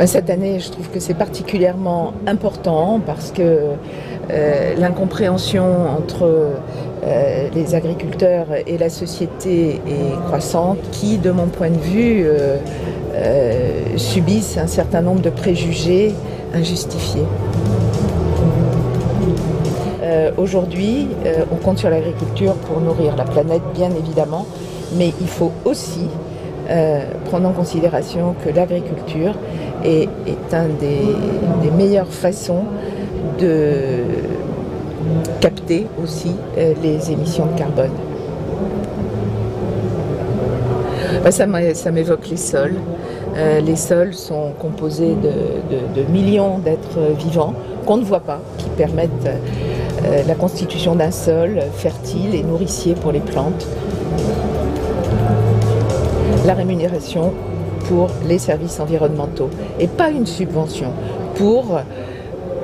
Cette année, je trouve que c'est particulièrement important parce que l'incompréhension entre les agriculteurs et la société est croissante, qui, de mon point de vue, subissent un certain nombre de préjugés injustifiés. Aujourd'hui, on compte sur l'agriculture pour nourrir la planète, bien évidemment, mais il faut aussi prendre en considération que l'agriculture est une des meilleures façons de capter aussi les émissions de carbone. Ça m'évoque les sols. Les sols sont composés de millions d'êtres vivants qu'on ne voit pas, qui permettent la constitution d'un sol fertile et nourricier pour les plantes. La rémunération pour les services environnementaux et pas une subvention pour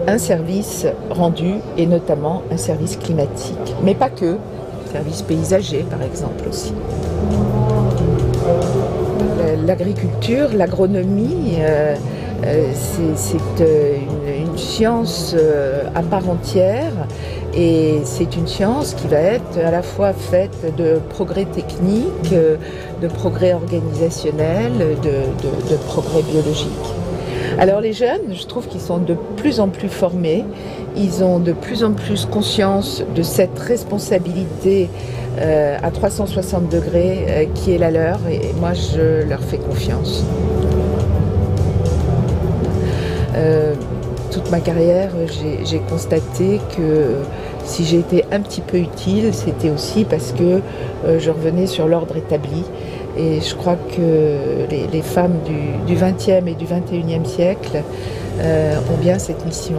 un service rendu et notamment un service climatique, mais pas que, service paysager par exemple aussi. L'agriculture, l'agronomie, c'est une science à part entière et c'est une science qui va être à la fois faite de progrès techniques, de progrès organisationnels, de progrès biologiques. Alors les jeunes, je trouve qu'ils sont de plus en plus formés, ils ont de plus en plus conscience de cette responsabilité à 360 degrés qui est la leur et moi je leur fais confiance. Toute ma carrière, j'ai constaté que si j'ai été un petit peu utile, c'était aussi parce que je revenais sur l'ordre établi. Et je crois que les femmes du XXe et du XXIe siècle ont bien cette mission.